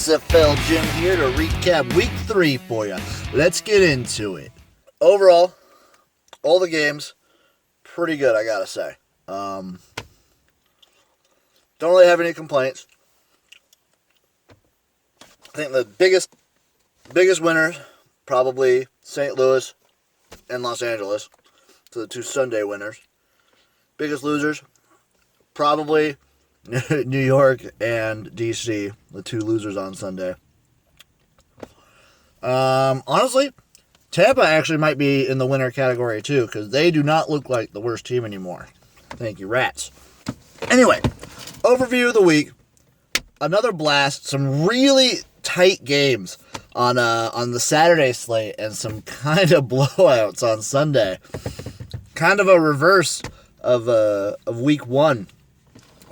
XFL Jim here to recap Week 3 for you. Let's get into it. Overall, all the games, pretty good, I gotta say. Don't really have any complaints. I think the biggest winners, probably St. Louis and Los Angeles, so the two Sunday winners. Biggest losers, probably New York and D.C., the two losers on Sunday. Honestly, Tampa actually might be in the winner category too, because they do not look like the worst team anymore. Thank you, Rats. Anyway, overview of the week. Another blast. Some really tight games on the Saturday slate, and some kind of blowouts on Sunday. Kind of a reverse of Week 1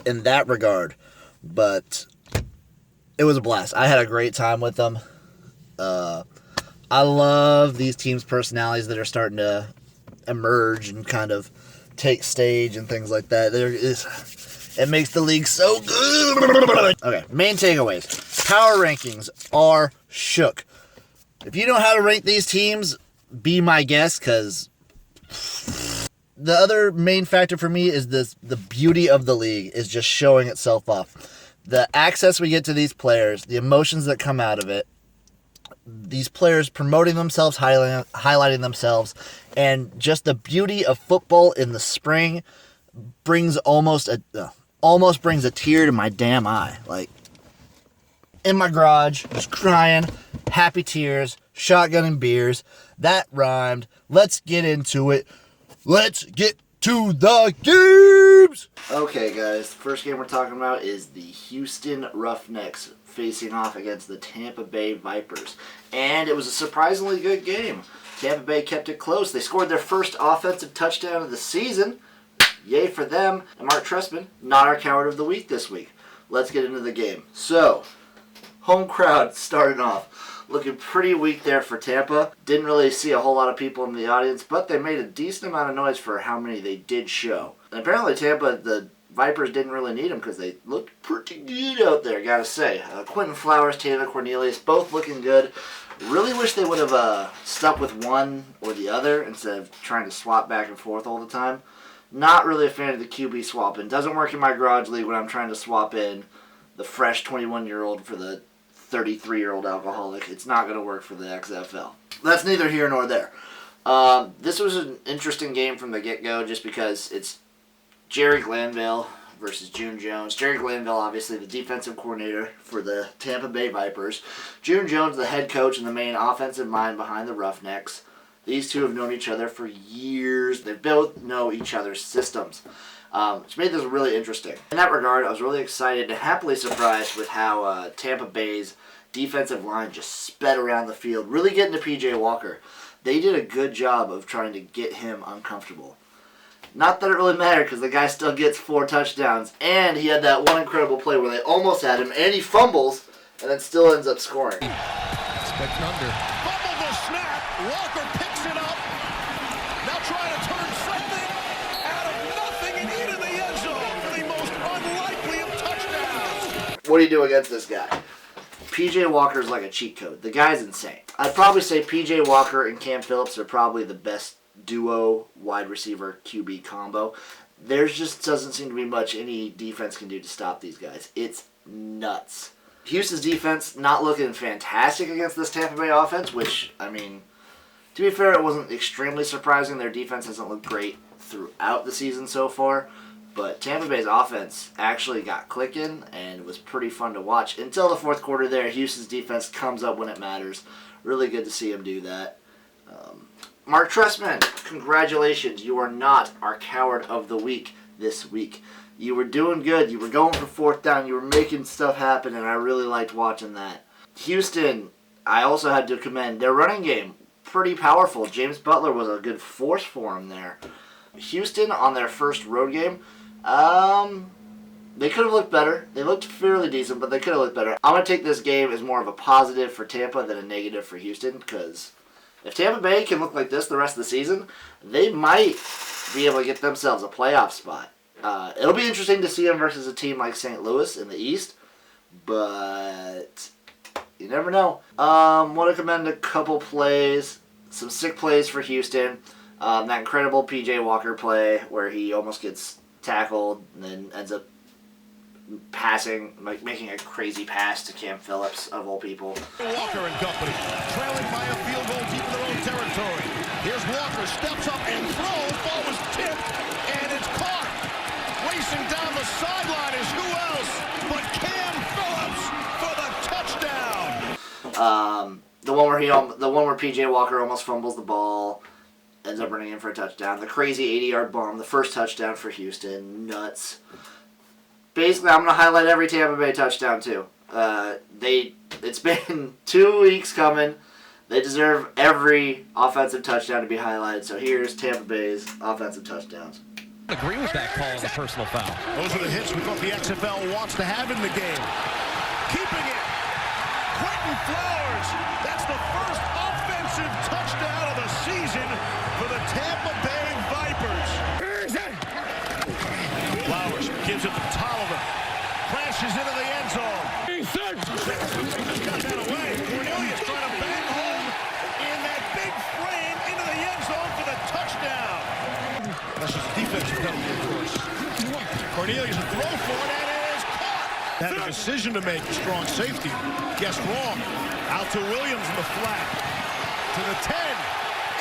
in that regard, but it was a blast. I had a great time with them. I love these teams' personalities that are starting to emerge and kind of take stage and things like that. It makes the league so good. Okay, main takeaways. Power rankings are shook. If you know how to rank these teams, be my guest, because the other main factor for me is the beauty of the league is just showing itself off. The access we get to these players, the emotions that come out of it, these players promoting themselves, highlighting themselves, and just the beauty of football in the spring brings almost brings a tear to my damn eye. Like, in my garage, just crying, happy tears, shotgunning beers. That rhymed. Let's get into it. Let's get to the games! Okay, guys, the first game we're talking about is the Houston Roughnecks facing off against the Tampa Bay Vipers. And it was a surprisingly good game. Tampa Bay kept it close. They scored their first offensive touchdown of the season. Yay for them. And Mark Trestman, not our coward of the week this week. Let's get into the game. So, home crowd starting off. Looking pretty weak there for Tampa. Didn't really see a whole lot of people in the audience, but they made a decent amount of noise for how many they did show. And apparently Tampa, the Vipers didn't really need them because they looked pretty good out there, gotta say. Quentin Flowers, Taylor Cornelius, both looking good. Really wish they would have stuck with one or the other instead of trying to swap back and forth all the time. Not really a fan of the QB swapping. Doesn't work in my garage league when I'm trying to swap in the fresh 21-year-old for the 33-year-old alcoholic. It's not going to work for the XFL. That's neither here nor there. This was an interesting game from the get-go just because it's Jerry Glanville versus June Jones. Jerry Glanville, obviously the defensive coordinator for the Tampa Bay Vipers. June Jones, the head coach and the main offensive mind behind the Roughnecks. These two have known each other for years. They both know each other's systems. Which made this really interesting. In that regard, I was really excited and happily surprised with how Tampa Bay's defensive line just sped around the field, really getting to P.J. Walker. They did a good job of trying to get him uncomfortable. Not that it really mattered because the guy still gets 4 touchdowns, and he had that one incredible play where they almost had him, and he fumbles, and then still ends up scoring. Expect under. Fumble the snap. Walker picks it up. Now trying to turn something out of nothing and into the end zone for the most unlikely of touchdowns. What do you do against this guy? P.J. Walker is like a cheat code. The guy's insane. I'd probably say P.J. Walker and Cam Phillips are probably the best duo wide receiver QB combo. There just doesn't seem to be much any defense can do to stop these guys. It's nuts. Houston's defense not looking fantastic against this Tampa Bay offense, which, I mean, to be fair, it wasn't extremely surprising. Their defense hasn't looked great throughout the season so far. But Tampa Bay's offense actually got clicking and was pretty fun to watch until the fourth quarter there. Houston's defense comes up when it matters. Really good to see him do that. Mark Trestman, congratulations. You are not our coward of the week this week. You were doing good. You were going for fourth down. You were making stuff happen, and I really liked watching that. Houston, I also had to commend their running game. Pretty powerful. James Butler was a good force for him there. Houston, on their first road game, they could have looked better. They looked fairly decent, but they could have looked better. I'm going to take this game as more of a positive for Tampa than a negative for Houston, because if Tampa Bay can look like this the rest of the season, they might be able to get themselves a playoff spot. It'll be interesting to see them versus a team like St. Louis in the East, but you never know. Want to commend a couple plays, some sick plays for Houston. That incredible P.J. Walker play where he almost gets tackled and then ends up passing, like making a crazy pass to Cam Phillips, of all people. Walker and company, trailing by a field goal deep in their own territory. Here's Walker, steps up and throws. Ball was tipped, and it's caught. Racing down the sideline is who else but Cam Phillips for the touchdown. The one where P.J. Walker almost fumbles the ball, ends up running in for a touchdown. The crazy 80-yard bomb, the first touchdown for Houston, nuts. Basically, I'm going to highlight every Tampa Bay touchdown, too. It's been 2 weeks coming. They deserve every offensive touchdown to be highlighted. So here's Tampa Bay's offensive touchdowns. I agree with that call on the personal foul. Those are the hits we thought the XFL wants to have in the game. Keeping it. Quentin Flowers. That's the first offensive touchdown of the season for the Tampa Bay Vipers. Flowers gives it to Tolliver. Crashes into the end zone. Just got that away. Cornelius trying to bang home in that big frame into the end zone for the touchdown. That's just a defensive penalty, of course. Cornelius will throw for it, and it is caught. Had a decision to make, strong safety. Guessed wrong. Out to Williams in the flat. To the 10.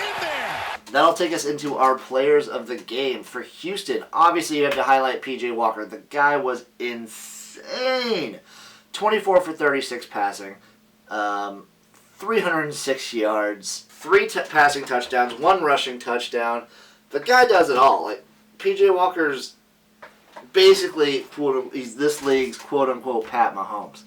In there. That'll take us into our players of the game. For Houston, obviously you have to highlight P.J. Walker. The guy was insane. 24 for 36 passing. 306 yards. 3 passing touchdowns. 1 rushing touchdown. The guy does it all. Like, P.J. Walker's basically, he's this league's quote-unquote Pat Mahomes.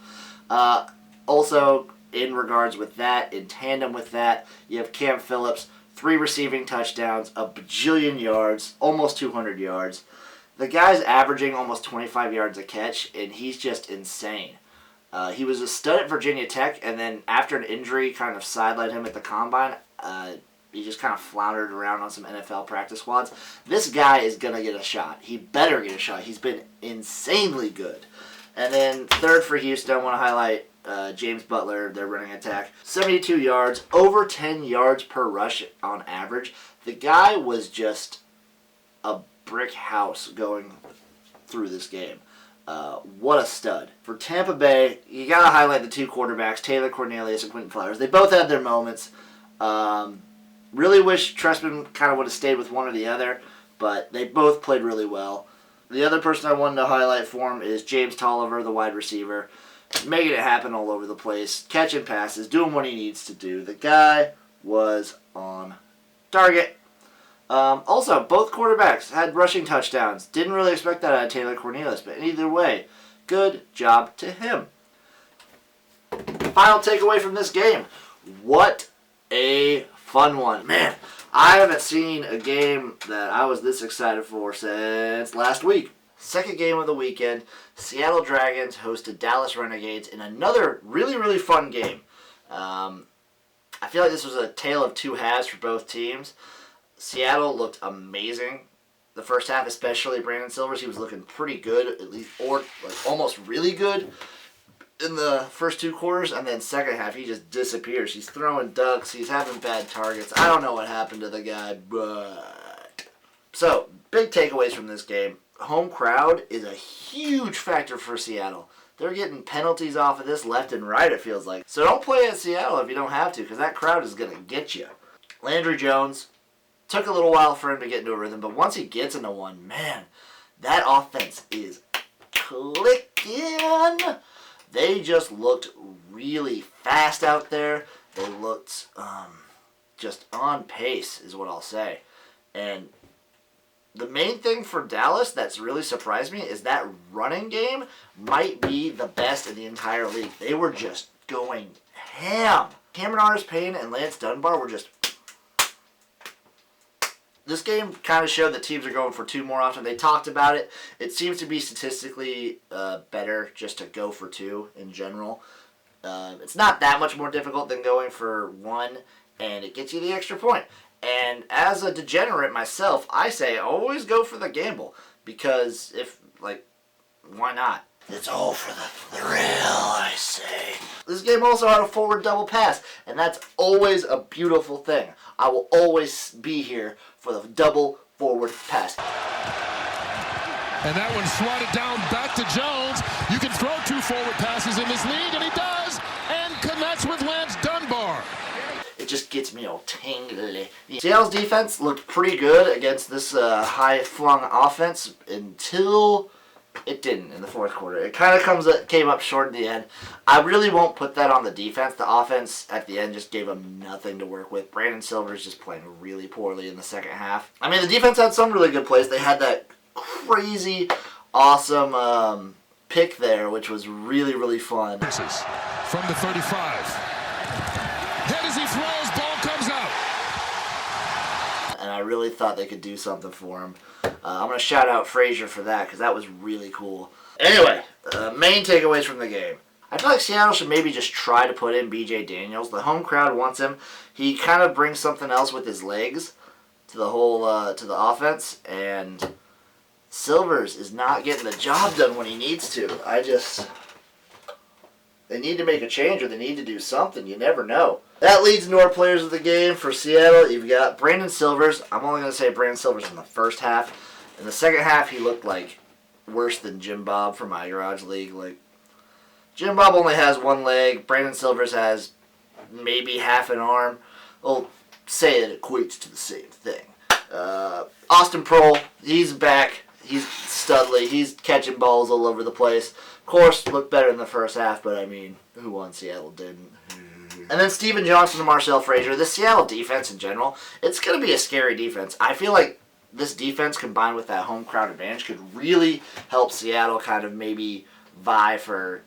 Also, in regards with that, in tandem with that, you have Cam Phillips, 3 receiving touchdowns, a bajillion yards, almost 200 yards. The guy's averaging almost 25 yards a catch, and he's just insane. He was a stud at Virginia Tech, and then after an injury kind of sidelined him at the Combine, he just kind of floundered around on some NFL practice squads. This guy is going to get a shot. He better get a shot. He's been insanely good. And then third for Houston, I want to highlight James Butler, their running attack. 72 yards, over 10 yards per rush on average. The guy was just a brick house going through this game. What a stud. For Tampa Bay, you got to highlight the 2 quarterbacks, Taylor Cornelius and Quentin Flowers. They both had their moments. Really wish Trestman kind of would have stayed with one or the other, but they both played really well. The other person I wanted to highlight for him is James Tolliver, the wide receiver. Making it happen all over the place, catching passes, doing what he needs to do. The guy was on target. Also, both quarterbacks had rushing touchdowns. Didn't really expect that out of Taylor Cornelius, but either way, good job to him. Final takeaway from this game. What a fun one. Man, I haven't seen a game that I was this excited for since last week. Second game of the weekend, Seattle Dragons hosted Dallas Renegades in another really, really fun game. I feel like this was a tale of 2 halves for both teams. Seattle looked amazing. The first half, especially Brandon Silvers, he was looking pretty good, at least, or like almost really good in the first 2 quarters. And then second half, he just disappears. He's throwing ducks. He's having bad targets. I don't know what happened to the guy, but... So, big takeaways from this game. Home crowd is a huge factor for Seattle. They're getting penalties off of this left and right, it feels like. So don't play at Seattle if you don't have to, because that crowd is going to get you. Landry Jones, took a little while for him to get into a rhythm, but once he gets into one, man, that offense is clicking. They just looked really fast out there. They looked just on pace, is what I'll say. And the main thing for Dallas that's really surprised me is that running game might be the best in the entire league. They were just going ham. Cameron Artis-Payne and Lance Dunbar were just... This game kind of showed that teams are going for 2 more often. They talked about it. It seems to be statistically better just to go for 2 in general. It's not that much more difficult than going for 1, and it gets you the extra point. And as a degenerate myself, I say always go for the gamble, because why not? It's all for the thrill, I say. This game also had a forward double pass, and that's always a beautiful thing. I will always be here for the double forward pass. And that one swatted down back to Jones. You can throw 2 forward passes in this league, and he does, and connects with Lance Dunbar. It just gets me all tingly. Seattle's defense looked pretty good against this high-flung offense until it didn't in the fourth quarter. It kind of came up short in the end. I really won't put that on the defense. The offense at the end just gave them nothing to work with. Brandon Silver's just playing really poorly in the second half. I mean, the defense had some really good plays. They had that crazy, awesome pick there, which was really, really fun. From the 35. Head as he throws, ball comes out. And I really thought they could do something for him. I'm going to shout out Frazier for that, because that was really cool. Anyway, main takeaways from the game. I feel like Seattle should maybe just try to put in B.J. Daniels. The home crowd wants him. He kind of brings something else with his legs to the whole to the offense, and Silvers is not getting the job done when he needs to. They need to make a change, or they need to do something. You never know. That leads into our players of the game for Seattle. You've got Brandon Silvers. I'm only going to say Brandon Silvers in the first half. In the second half, he looked like worse than Jim Bob from my garage league. Like, Jim Bob only has one leg. Brandon Silvers has maybe half an arm. Well, say it equates to the same thing. Austin Prohl, he's back. He's studly. He's catching balls all over the place. Of course, looked better in the first half, but I mean, who won? Seattle didn't. And then Steven Johnson and Marcel Frazier. The Seattle defense in general, it's going to be a scary defense. I feel like this defense combined with that home crowd advantage could really help Seattle kind of maybe vie for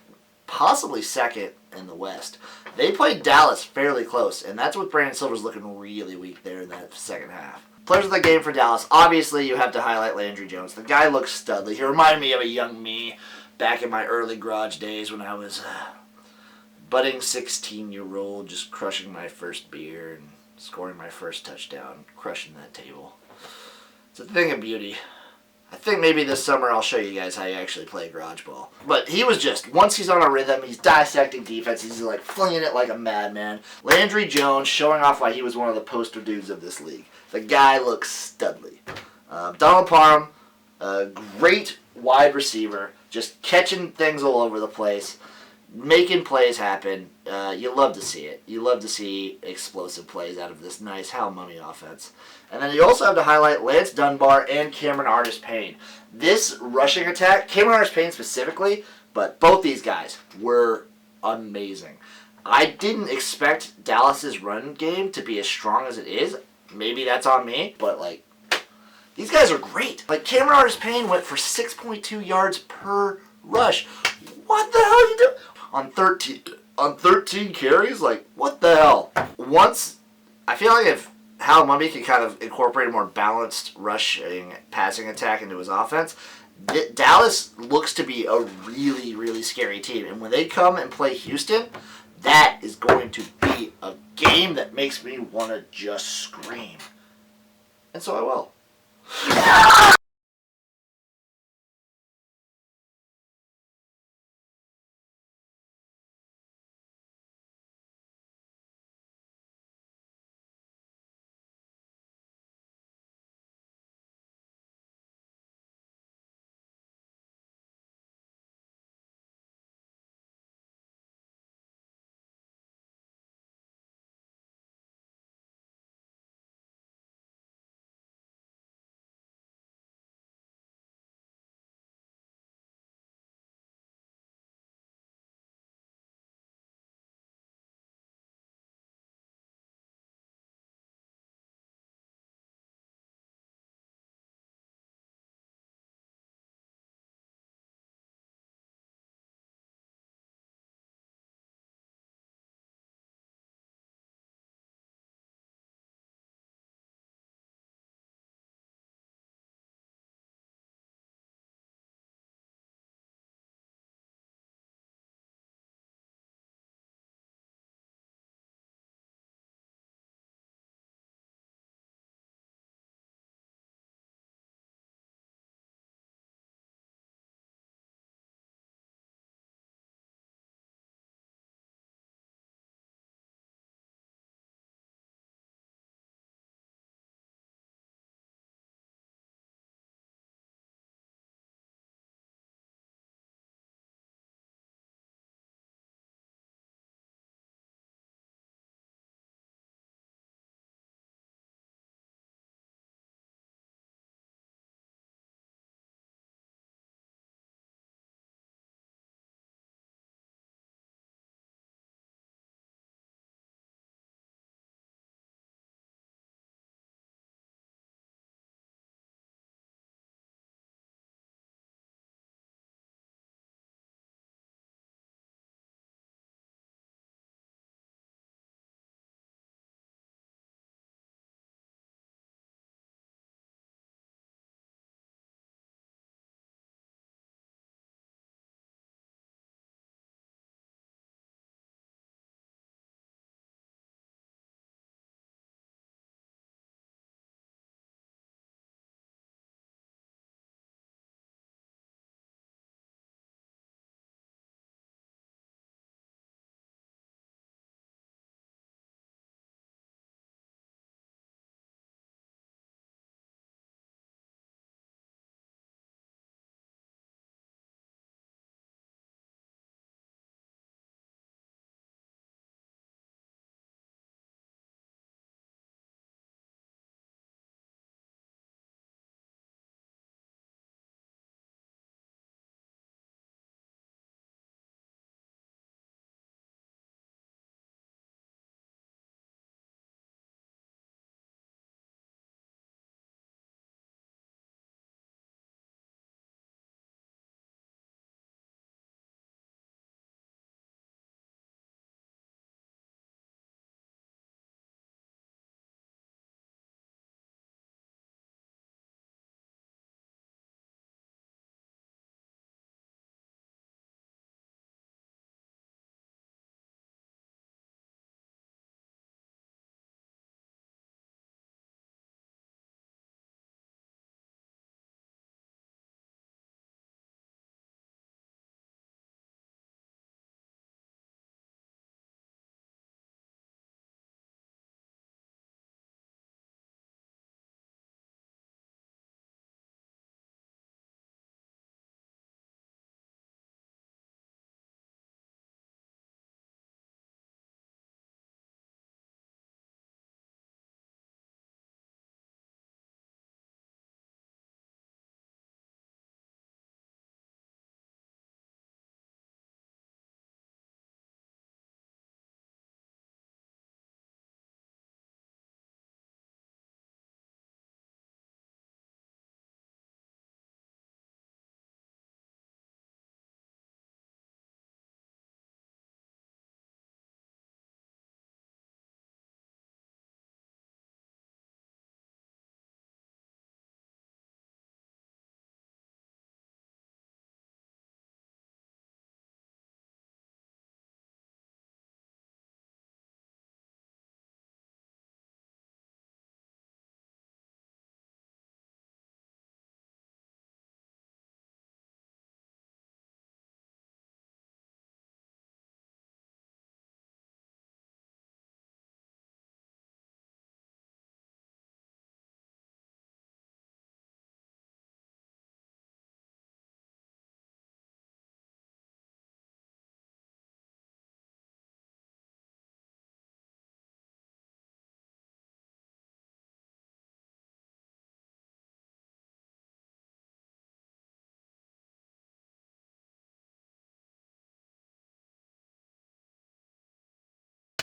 possibly second in the West. They played Dallas fairly close, and that's what Brandon Silver's looking really weak there in that second half. Players of the game for Dallas. Obviously, you have to highlight Landry Jones. The guy looks studly. He reminded me of a young me back in my early garage days when I was budding 16-year-old, just crushing my first beer and scoring my first touchdown, crushing that table. It's a thing of beauty. I think maybe this summer I'll show you guys how you actually play garage ball. But he was just, once he's on a rhythm, he's dissecting defense, he's like flinging it like a madman. Landry Jones showing off why he was one of the poster dudes of this league. The guy looks studly. Donald Parham, a great wide receiver, just catching things all over the place, making plays happen. You love to see it. You love to see explosive plays out of this nice Hal Mummy offense. And then you also have to highlight Lance Dunbar and Cameron Artis-Payne. This rushing attack, Cameron Artis-Payne specifically, but both these guys were amazing. I didn't expect Dallas's run game to be as strong as it is. Maybe that's on me, but like, these guys are great. Like, Cameron Artis-Payne went for 6.2 yards per rush. What the hell are you doing? On 13 carries? Like, what the hell? I feel like if Hal Mumby can kind of incorporate a more balanced rushing, passing attack into his offense, Dallas looks to be a really, really scary team. And when they come and play Houston, that is going to be a game that makes me want to just scream. And so I will.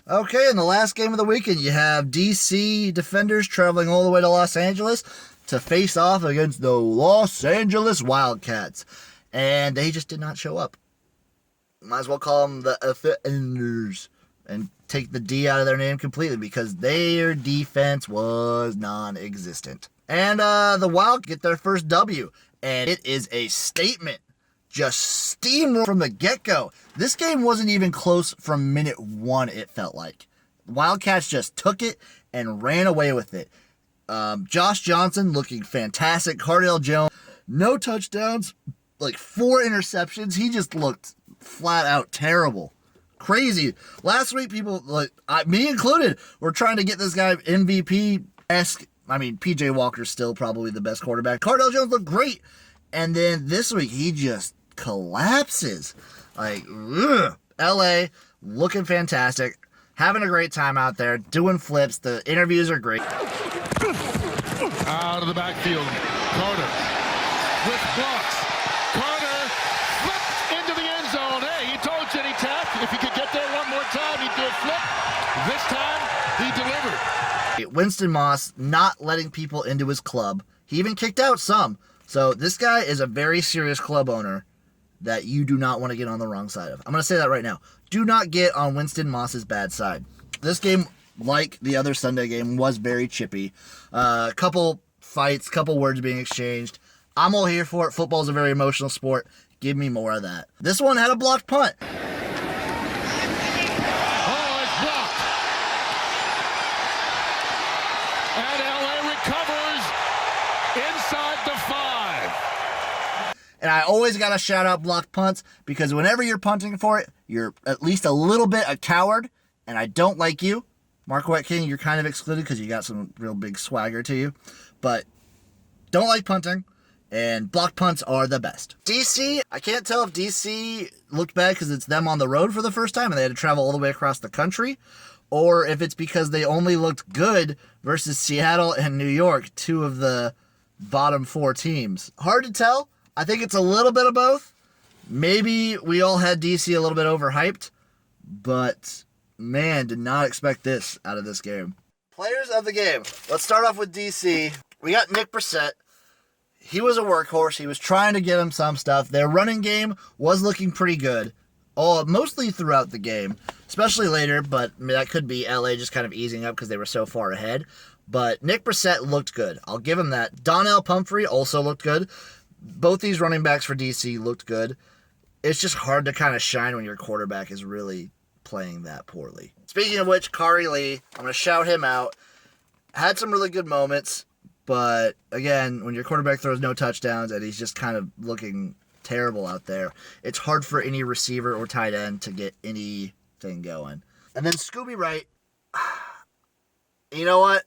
Okay, in the last game of the weekend, you have DC Defenders traveling all the way to Los Angeles to face off against the Los Angeles Wildcats. And they just did not show up. Might as well call them the Defenders and take the D out of their name completely because their defense was non-existent. And the Wild get their first W, and it is a statement. Just steamroll from the get-go. This game wasn't even close from minute 1, it felt like. Wildcats just took it and ran away with it. Josh Johnson looking fantastic. Cardale Jones, no touchdowns, like 4 interceptions. He just looked flat out terrible. Crazy. Last week, people, like me included, were trying to get this guy MVP-esque. I mean, PJ Walker's still probably the best quarterback. Cardale Jones looked great. And then this week, he just collapses. Like, ugh. LA looking fantastic, having a great time out there, doing flips. The interviews are great. Out of the backfield, Carter with blocks. Carter flipped into the end zone. Hey, he told Jenny Taft if he could get there one more time, he'd do a flip. This time, he delivered. Winston Moss not letting people into his club. He even kicked out some. So this guy is a very serious club owner that you do not want to get on the wrong side of. I'm going to say that right now. Do not get on Winston Moss's bad side. This game, like the other Sunday game, was very chippy. Couple fights, couple words being exchanged. I'm all here for it. Football's a very emotional sport. Give me more of that. This one had a blocked punt. Oh, it's blocked. And LA recovers inside the 5. And I always got to shout out blocked punts because whenever you're punting for it, you're at least a little bit a coward, and I don't like you. Mark Wet King, you're kind of excluded because you got some real big swagger to you. But don't like punting, and blocked punts are the best. DC, I can't tell if DC looked bad because it's them on the road for the first time and they had to travel all the way across the country, or if it's because they only looked good versus Seattle and New York, 2 of the bottom 4 teams. Hard to tell. I think it's a little bit of both. Maybe we all had DC a little bit overhyped, but man, did not expect this out of this game. Players of the game. Let's start off with DC. We got Nick Brissett. He was a workhorse. He was trying to get him some stuff. Their running game was looking pretty good, mostly throughout the game, especially later, but that could be LA just kind of easing up because they were so far ahead. But Nick Brissett looked good. I'll give him that. Donnell Pumphrey also looked good. Both these running backs for DC looked good. It's just hard to kind of shine when your quarterback is really playing that poorly. Speaking of which, Kari Lee, I'm going to shout him out. Had some really good moments, but again, when your quarterback throws no touchdowns and he's just kind of looking terrible out there, it's hard for any receiver or tight end to get anything going. And then Scooby Wright, you know what?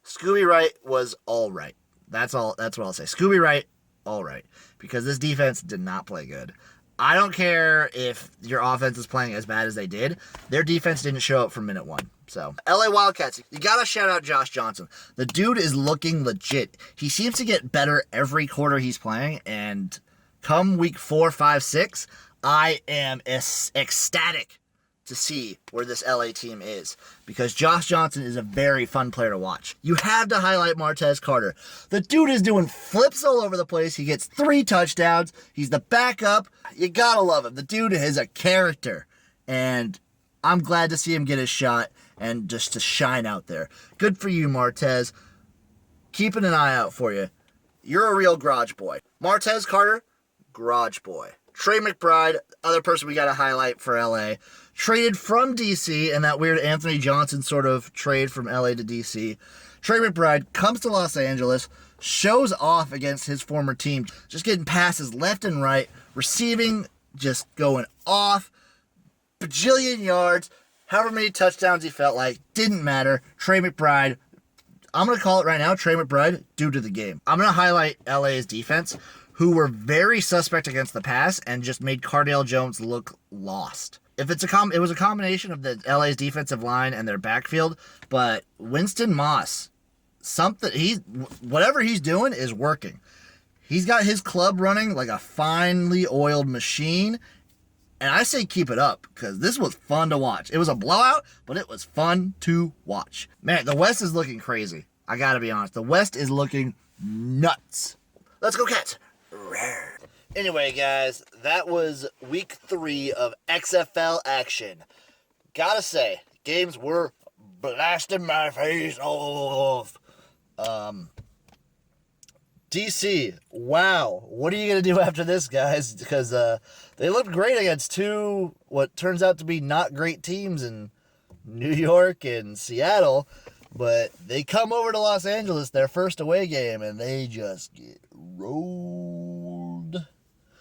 Scooby Wright was all right. That's what I'll say. Scooby Wright, all right, because this defense did not play good. I don't care if your offense is playing as bad as they did. Their defense didn't show up from minute 1. So, LA Wildcats, you got to shout out Josh Johnson. The dude is looking legit. He seems to get better every quarter he's playing, and come week 4, 5, 6, I am ecstatic to see where this LA team is because Josh Johnson is a very fun player to watch. You have to highlight Martez Carter. The dude is doing flips all over the place. He gets 3 touchdowns. He's the backup. You gotta love him. The dude is a character, and I'm glad to see him get his shot and just to shine out there. Good for you, Martez. Keeping an eye out for you. You're a real garage boy. Martez Carter, garage boy. Trey McBride, other person we got to highlight for LA, traded from DC in that weird Anthony Johnson sort of trade from LA to DC. Trey McBride comes to Los Angeles, shows off against his former team, just getting passes left and right, receiving, just going off, bajillion yards, however many touchdowns he felt like, didn't matter. Trey McBride, I'm going to call it right now, Trey McBride, due to the game. I'm going to highlight LA's defense, who were very suspect against the pass and just made Cardale Jones look lost. If it was a combination of the LA's defensive line and their backfield, but Winston Moss, whatever he's doing is working. He's got his club running like a finely oiled machine, And I say keep it up because this was fun to watch. It was a blowout, but it was fun to watch. Man, the West is looking crazy. I got to be honest. The West is looking nuts. Let's go, Cats. Anyway, guys, that was week 3 of XFL action. Gotta say, games were blasting my face off. DC, wow. What are you going to do after this, guys? Because they looked great against 2, what turns out to be not great teams in New York and Seattle. But they come over to Los Angeles, their first away game, and they just get rolled.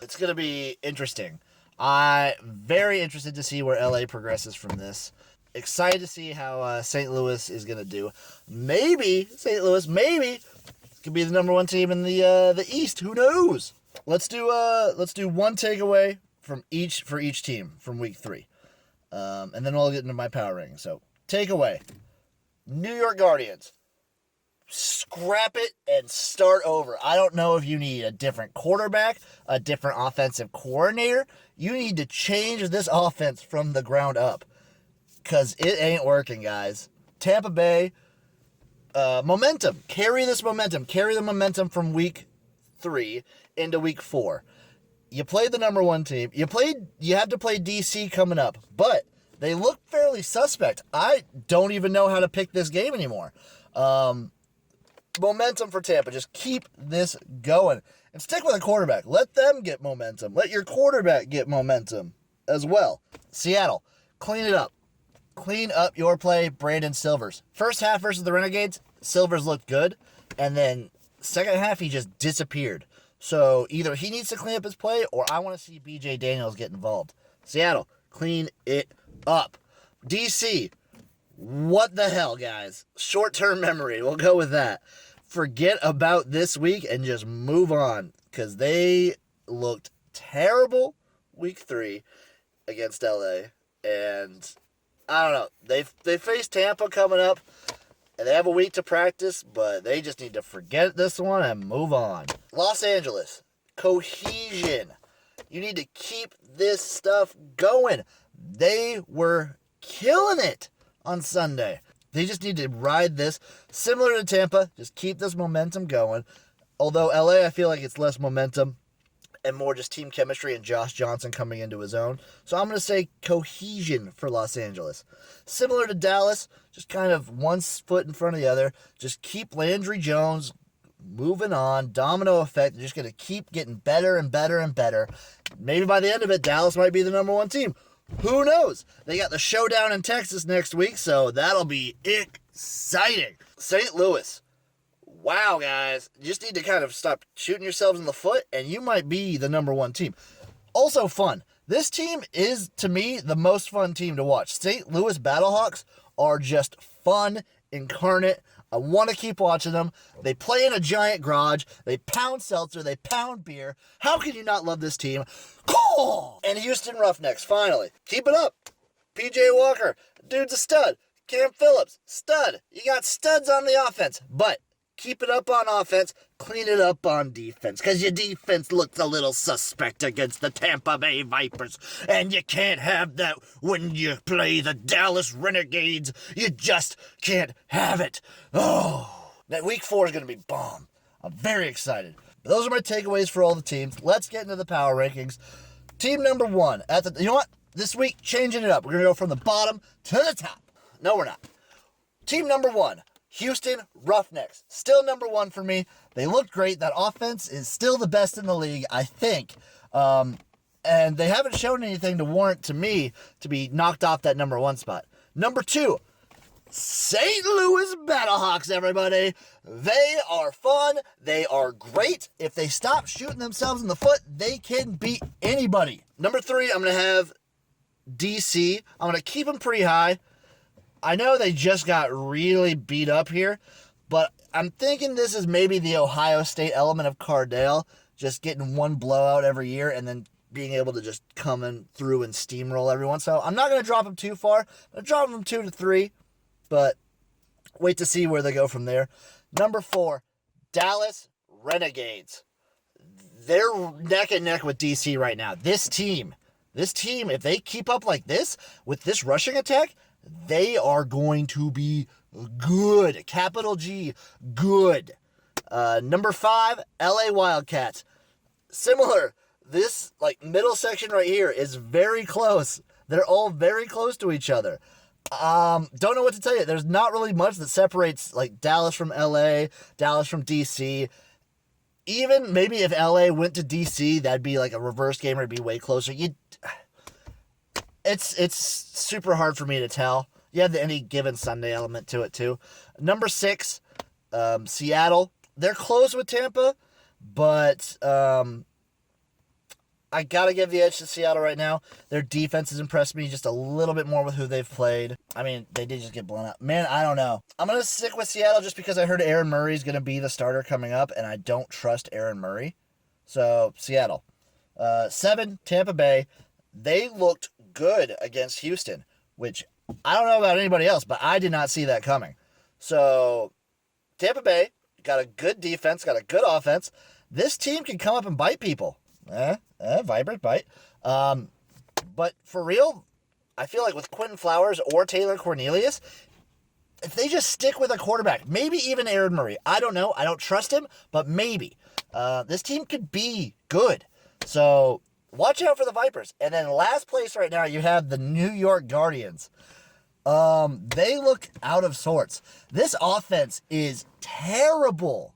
It's going to be interesting. I'm very interested to see where LA progresses from this. Excited to see how St. Louis is going to do. Maybe St. Louis, could be the number 1 team in the East. Who knows? Let's do one takeaway for each team from week 3, and then I'll get into my power rating. So takeaway: New York Guardians, scrap it and start over. I don't know if you need a different quarterback, a different offensive coordinator. You need to change this offense from the ground up because it ain't working, guys. Tampa Bay, momentum. Carry this momentum. Carry the momentum from week 3 into week 4. You played the number 1 team. You have to play DC coming up, but they look fairly suspect. I don't even know how to pick this game anymore. Momentum for Tampa. Just keep this going. And stick with a quarterback. Let them get momentum. Let your quarterback get momentum as well. Seattle, clean it up. Clean up your play, Brandon Silvers. First half versus the Renegades, Silvers looked good. And then second half, he just disappeared. So either he needs to clean up his play or I want to see BJ Daniels get involved. Seattle, clean it up. DC, what the hell, guys? Short-term memory. We'll go with that. Forget about this week and just move on because they looked terrible week 3 against LA. And I don't know. They face Tampa coming up, and they have a week to practice, but they just need to forget this one and move on. Los Angeles, cohesion. You need to keep this stuff going. They were killing it on Sunday. They just need to ride this. Similar to Tampa, just keep this momentum going. Although LA, I feel like it's less momentum and more just team chemistry and Josh Johnson coming into his own. So I'm going to say cohesion for Los Angeles. Similar to Dallas, just kind of one foot in front of the other. Just keep Landry Jones moving on. Domino effect. They're just going to keep getting better and better and better. Maybe by the end of it, Dallas might be the number 1 team. Who knows? They got the showdown in Texas next week, so that'll be exciting. St. Louis. Wow, guys. You just need to kind of stop shooting yourselves in the foot, and you might be the number 1 team. Also fun. This team is, to me, the most fun team to watch. St. Louis Battlehawks are just fun incarnate. I want to keep watching them. They play in a giant garage. They pound seltzer. They pound beer. How can you not love this team? Cool! And Houston Roughnecks, finally. Keep it up. PJ Walker, dude's a stud. Cam Phillips, stud. You got studs on the offense. But keep it up on offense. Clean it up on defense. Because your defense looks a little suspect against the Tampa Bay Vipers. And you can't have that when you play the Dallas Renegades. You just can't have it. Oh, that week 4 is going to be bomb. I'm very excited. But those are my takeaways for all the teams. Let's get into the power rankings. Team number 1. You know what? This week, changing it up. We're going to go from the bottom to the top. No, we're not. Team number 1. Houston Roughnecks. Still number 1 for me. They look great. That offense is still the best in the league, I think. And they haven't shown anything to warrant to me to be knocked off that number 1 spot. Number 2, St. Louis Battlehawks, everybody. They are fun. They are great. If they stop shooting themselves in the foot, they can beat anybody. Number 3, I'm going to have DC. I'm going to keep them pretty high. I know they just got really beat up here, but I'm thinking this is maybe the Ohio State element of Cardale, just getting one blowout every year and then being able to just come in through and steamroll everyone. So I'm not going to drop them too far. I'm going to drop them from 2 to 3, but wait to see where they go from there. Number 4, Dallas Renegades. They're neck and neck with DC right now. This team This team, if they keep up like this with this rushing attack, they are going to be good. Capital G, good. Number 5, LA Wildcats. Similar. This middle section right here is very close. They're all very close to each other. Don't know what to tell you. There's not really much that separates Dallas from LA, Dallas from DC. Even maybe if LA went to DC, that'd be a reverse game or it'd be way closer. It's super hard for me to tell. You have the any given Sunday element to it too. Number 6, Seattle. They're close with Tampa, but I gotta give the edge to Seattle right now. Their defense has impressed me just a little bit more with who they've played. I mean, they did just get blown out. Man, I don't know. I'm gonna stick with Seattle just because I heard Aaron Murray is gonna be the starter coming up, and I don't trust Aaron Murray. So, Seattle. 7, Tampa Bay. They looked good against Houston, which I don't know about anybody else, but I did not see that coming. So, Tampa Bay got a good defense, got a good offense. This team can come up and bite people. Vibrant bite. But for real, I feel like with Quentin Flowers or Taylor Cornelius, if they just stick with a quarterback, maybe even Aaron Murray, I don't know. I don't trust him, but maybe. This team could be good. So watch out for the Vipers. And then last place right now, you have the New York Guardians. They look out of sorts. This offense is terrible.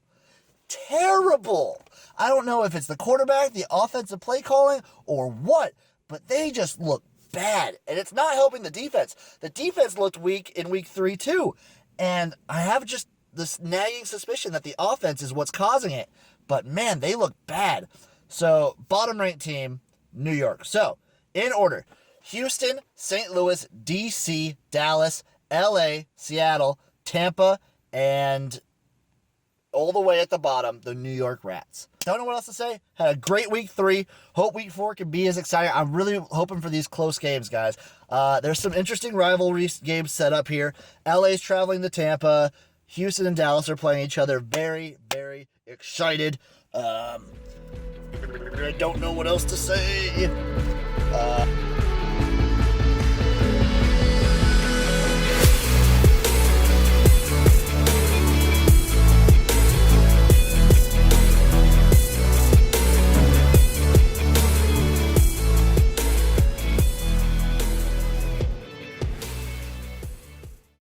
Terrible. I don't know if it's the quarterback, the offensive play calling, or what, but they just look bad. And it's not helping the defense. The defense looked weak in week 3 too. And I have just this nagging suspicion that the offense is what's causing it. But man, they look bad. So, bottom ranked team, New York. So, in order, Houston, St. Louis, DC, Dallas, LA, Seattle, Tampa, and all the way at the bottom, the New York Rats. Don't know what else to say. Had a great week 3. Hope week 4 can be as exciting. I'm really hoping for these close games, guys. There's some interesting rivalry games set up here. LA's traveling to Tampa. Houston and Dallas are playing each other. Very, very excited. I don't know what else to say.